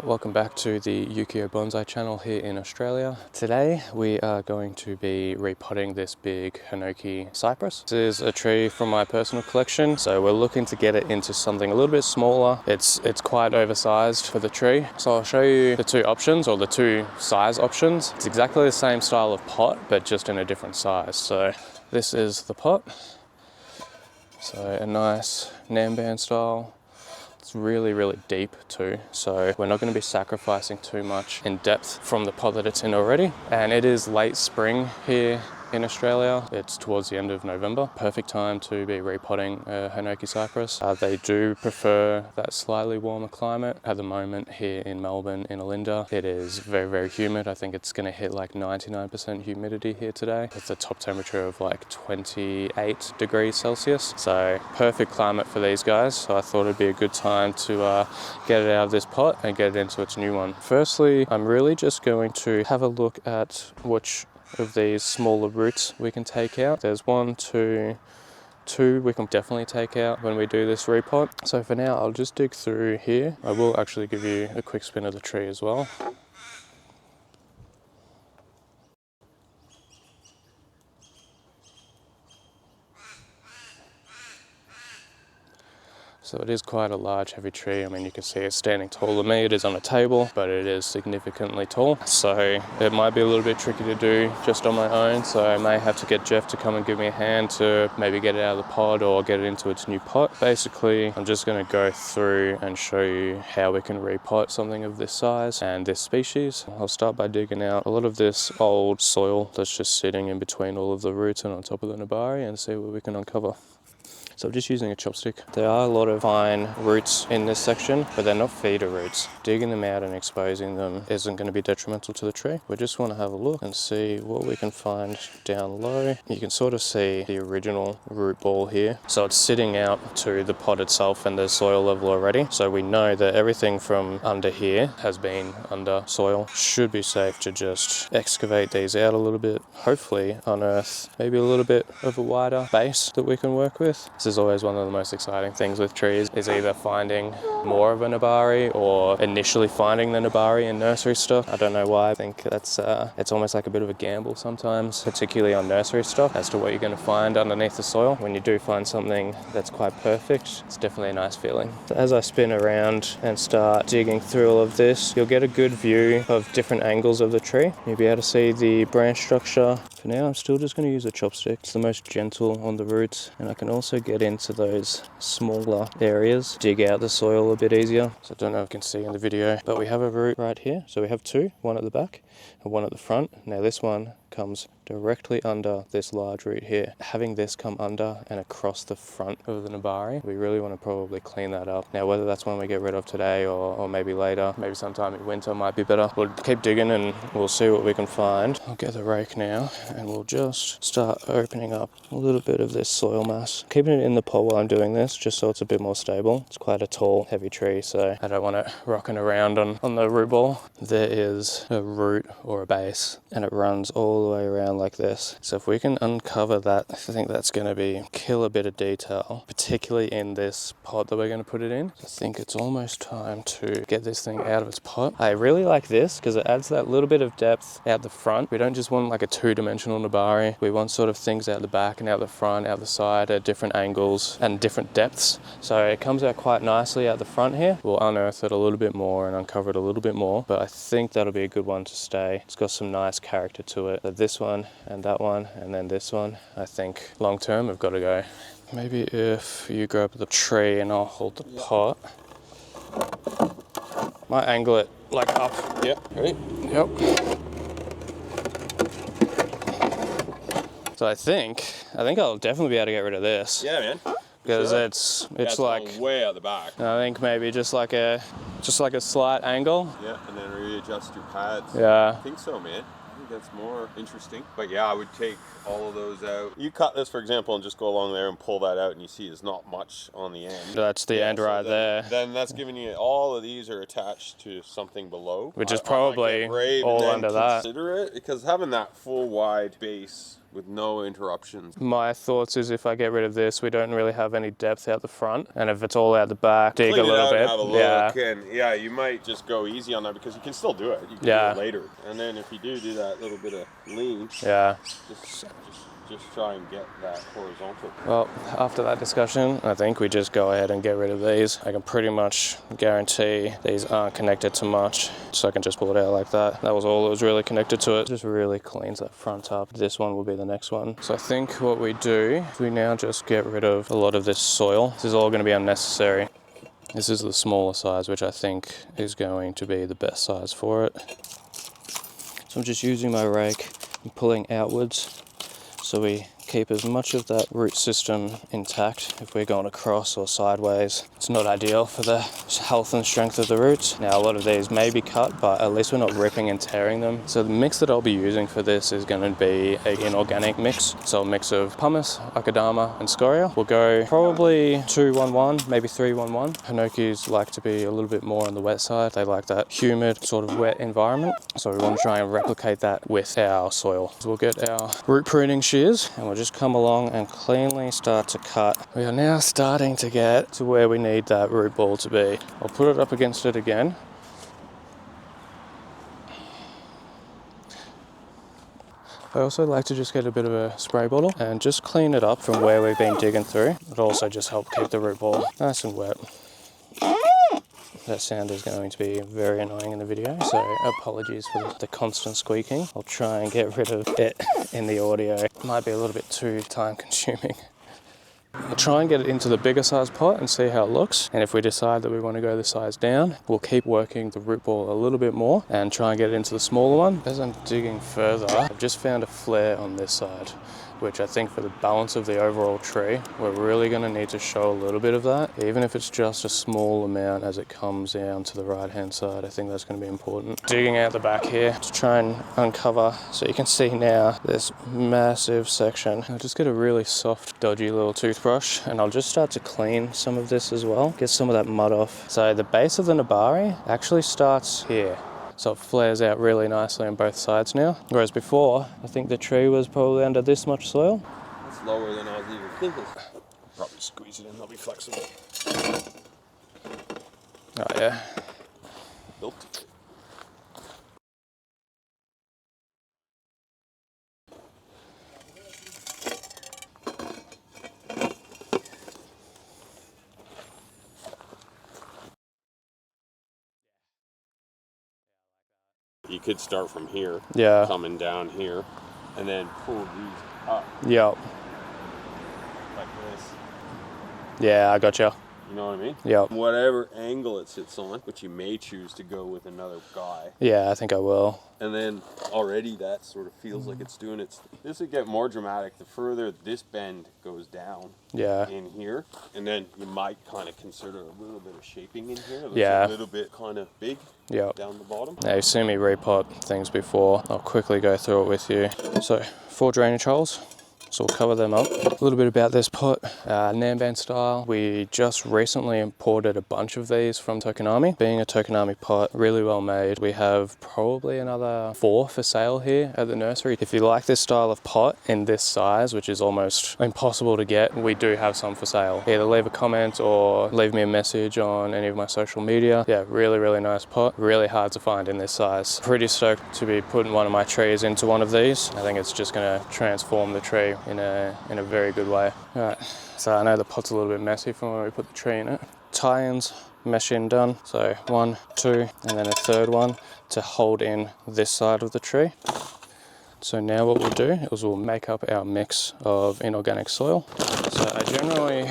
Welcome back to the Yukio Bonsai channel here in Australia. Today we are going to be repotting this big Hinoki Cypress. This is a tree from my personal collection, so we're looking to get it into something a little bit smaller. It's quite oversized for the tree. So I'll show you the two options, or the two size options. It's exactly the same style of pot, but just in a different size. So this is the pot. So a nice Namban style. It's really deep too, so we're not going to be sacrificing too much in depth from the pot that it's in already. And it is late spring here in Australia. It's towards the end of November. Perfect time to be repotting Hinoki Cypress. They do prefer that slightly warmer climate. At the moment here in Melbourne, in Olinda, it is very humid. I think it's going to hit like 99% humidity here today, with a top temperature of like 28 degrees Celsius. So perfect climate for these guys. So I thought it'd be a good time to get it out of this pot and get it into its new one. Firstly, I'm really just going to have a look at which of these smaller roots we can take out. There's two we can definitely take out when we do this repot. So for now, I'll just dig through here. I will actually give you a quick spin of the tree as well. So it is quite a large, heavy tree. I mean, you can see it's standing taller than me. It is on a table, but it is significantly tall. So it might be a little bit tricky to do just on my own. So I may have to get Jeff to come and give me a hand to maybe get it out of the pot or get it into its new pot. Basically, I'm just going to go through and show you how we can repot something of this size and this species. I'll start by digging out a lot of this old soil that's just sitting in between all of the roots and on top of the nabari, and see what we can uncover. So I'm just using a chopstick. There are a lot of fine roots in this section, but they're not feeder roots. Digging them out and exposing them isn't going to be detrimental to the tree. We just want to have a look and see what we can find down low. You can sort of see the original root ball here. So it's sitting out to the pot itself and there's soil level already. So we know that everything from under here has been under soil. Should be safe to just excavate these out a little bit. Hopefully unearth maybe a little bit of a wider base that we can work with. This is always one of the most exciting things with trees, is either finding more of a nabari or initially finding the nabari in nursery stuff. I don't know why. I think that's it's almost like a bit of a gamble sometimes, particularly on nursery stuff, as to what you're going to find underneath the soil. When you do find something that's quite perfect, it's definitely a nice feeling. So as I spin around and start digging through all of this, you'll get a good view of different angles of the tree. You'll be able to see the branch structure. For now, I'm still just going to use a chopstick. It's the most gentle on the roots, and I can also get into those smaller areas, dig out the soil a bit easier. So I don't know if you can see in the video, but we have a root right here. So we have two, one at the back and one at the front. Now this one comes directly under this large root here. Having this come under and across the front of the nabari, we really want to probably clean that up. Now whether that's one we get rid of today or maybe later, maybe sometime in winter might be better. We'll keep digging and we'll see what we can find. I'll get the rake now and we'll just start opening up a little bit of this soil mass. Keeping it in the pot while I'm doing this, just so it's a bit more stable. It's quite a tall, heavy tree, so I don't want it rocking around on the root ball. There is a root or a base and it runs all the way around like this. So if we can uncover that, I think that's going to be kill a bit of detail, particularly in this pot that we're going to put it in. I think it's almost time to get this thing out of its pot. I really like this because it adds that little bit of depth out the front. We don't just want like a two-dimensional nabari. We want sort of things out the back and out the front, out the side at different angles and different depths. So it comes out quite nicely out the front here. We'll unearth it a little bit more and uncover it a little bit more, but I think that'll be a good one to stay. It's got some nice character to it. So this one and that one and then this one, I think long term have got to go. Maybe if you grab the tree and I'll hold the pot. Might angle it like up. Yep, ready? Yep. So I think I'll definitely be able to get rid of this. Yeah, man. Because sure. it's like way out the back. I think maybe just like a slight angle. Yeah, and then readjust your pads. Yeah. I think so, man. I think that's more interesting. But yeah, I would take all of those out. You cut this, for example, and just go along there and pull that out, and you see there's not much on the end. That's the end right there. Then that's giving you, all of these are attached to something below. Which is probably all under that. Consider it, because having that full wide base with no interruptions. My thoughts is if I get rid of this, we don't really have any depth out the front, and if it's all out the back, dig Clean a little it out, bit. have a look, and yeah, you might just go easy on that because you can still do it. You can do it later, and then if you do that little bit of lean, just try and get that horizontal. Well, after that discussion, I think we just go ahead and get rid of these. I can pretty much guarantee these aren't connected to much, so I can just pull it out like that. That was all that was really connected to it. Just really cleans that front up. This one will be the next one. So I think what we do is we now just get rid of a lot of this soil. This is all going to be unnecessary. This is the smaller size, which I think is going to be the best size for it. So I'm just using my rake and pulling outwards, so we keep as much of that root system intact. If we're going across or sideways, it's not ideal for the health and strength of the roots. Now, a lot of these may be cut, but at least we're not ripping and tearing them. So the mix that I'll be using for this is going to be an inorganic mix. So a mix of pumice, akadama, and scoria. We'll go probably 2-1-1, maybe 3-1-1. Hinokis like to be a little bit more on the wet side. They like that humid, sort of wet environment. So we want to try and replicate that with our soil. So we'll get our root pruning shears, and we'll just come along and cleanly start to cut. We are now starting to get to where we need that root ball to be. I'll put it up against it again. I also like to just get a bit of a spray bottle and just clean it up from where we've been digging through. It'll also just help keep the root ball nice and wet. That sound is going to be very annoying in the video, so apologies for the constant squeaking. I'll try and get rid of it in the audio. It might be a little bit too time consuming. We'll try and get it into the bigger size pot and see how it looks. And if we decide that we want to go the size down, we'll keep working the root ball a little bit more and try and get it into the smaller one. As I'm digging further, I've just found a flare on this side, which I think for the balance of the overall tree, we're really going to need to show a little bit of that, even if it's just a small amount as it comes down to the right hand side. I think that's going to be important. Digging out the back here to try and uncover, so you can see now this massive section. I'll just get a really soft, dodgy little toothbrush, and I'll just start to clean some of this as well, get some of that mud off. So the base of the nabari actually starts here. So it flares out really nicely on both sides now. Whereas before, I think the tree was probably under this much soil. It's lower than I was even thinking. Probably squeeze it in, they'll be flexible. Oh yeah. Built. You could start from here, coming down here, and then pull these up. Yep. Like this. Yeah, I gotcha. You know what I mean? Yep. Whatever angle it sits on, but you may choose to go with another guy. Yeah, I think I will. And then already that sort of feels like it's doing its... This would get more dramatic the further this bend goes down in here. And then you might kind of consider a little bit of shaping in here. It looks a little bit kind of big down the bottom. Now you've seen me repot things before. I'll quickly go through it with you. So 4 drainage holes. So we'll cover them up. A little bit about this pot, Namban style. We just recently imported a bunch of these from Tokonami. Being a Tokonami pot, really well made. We have probably another 4 for sale here at the nursery. If you like this style of pot in this size, which is almost impossible to get, we do have some for sale. Either leave a comment or leave me a message on any of my social media. Yeah, really, really nice pot. Really hard to find in this size. Pretty stoked to be putting one of my trees into one of these. I think it's just gonna transform the tree in a very good way. Alright, so I know the pot's a little bit messy from when we put the tree in it. Tie-ins, mesh in done. So 1, 2, and then a third one to hold in this side of the tree. So now what we'll do is we'll make up our mix of inorganic soil. So I generally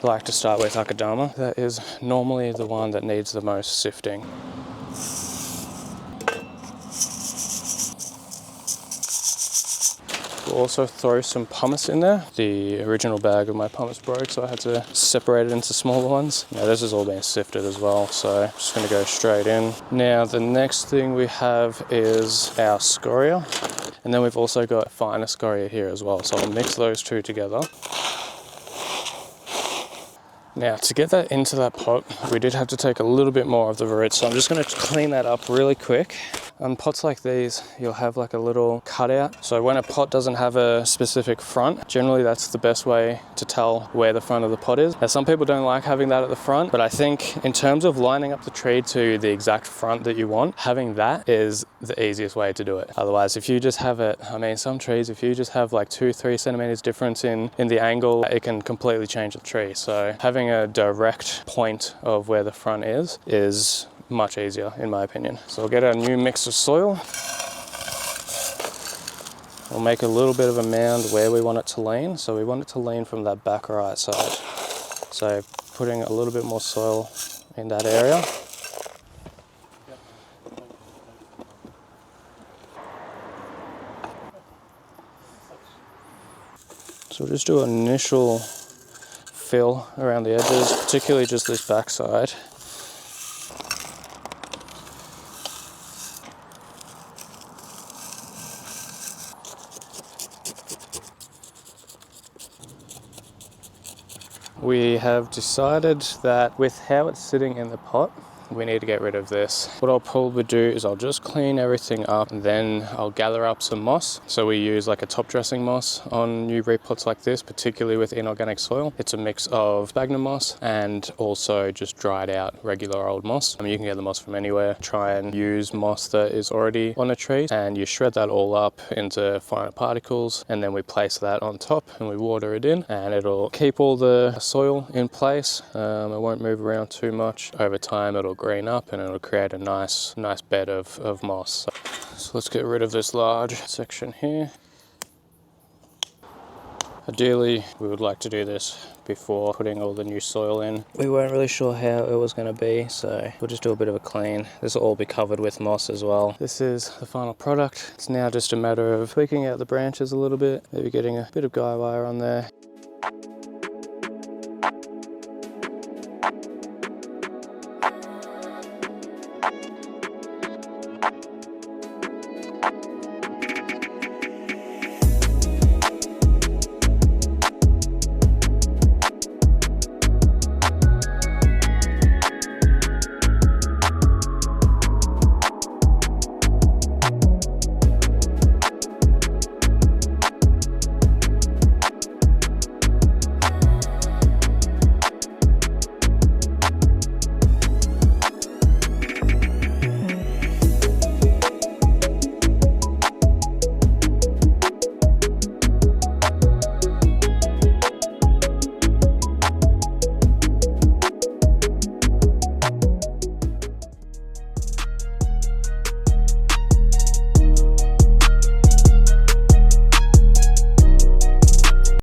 like to start with akadama. That is normally the one that needs the most sifting. We'll also throw some pumice in there. The original bag of my pumice broke, so I had to separate it into smaller ones. Now this has all been sifted as well, so I'm just gonna go straight in. Now the next thing we have is our scoria, and then we've also got finer scoria here as well, so I'll mix those two together. Now to get that into that pot, we did have to take a little bit more of the roots, so I'm just gonna clean that up really quick. On pots like these, you'll have like a little cutout. So when a pot doesn't have a specific front, generally that's the best way to tell where the front of the pot is. Now some people don't like having that at the front, but I think in terms of lining up the tree to the exact front that you want, having that is the easiest way to do it. Otherwise, if you just have it, I mean, some trees, if you just have like 2-3 centimeters difference in the angle, it can completely change the tree. So having a direct point of where the front is much easier in my opinion. So we'll get our new mix of soil. We'll make a little bit of a mound where we want it to lean. So we want it to lean from that back right side. So putting a little bit more soil in that area. So we'll just do an initial fill around the edges, particularly just this back side. We have decided that with how it's sitting in the pot, we need to get rid of this. What I'll probably do is I'll just clean everything up and then I'll gather up some moss. So we use like a top dressing moss on new repots like this, particularly with inorganic soil. It's a mix of sphagnum moss and also just dried out regular old moss. I mean, you can get the moss from anywhere. Try and use moss that is already on a tree and you shred that all up into finer particles, and then we place that on top and we water it in, and it'll keep all the soil in place. It won't move around too much. Over time it'll green up and it'll create a nice bed of moss. So let's get rid of this large section here. Ideally, we would like to do this before putting all the new soil in. We weren't really sure how it was going to be, so we'll just do a bit of a clean. This will all be covered with moss as well. This is the final product. It's now just a matter of tweaking out the branches a little bit, maybe getting a bit of guy wire on there.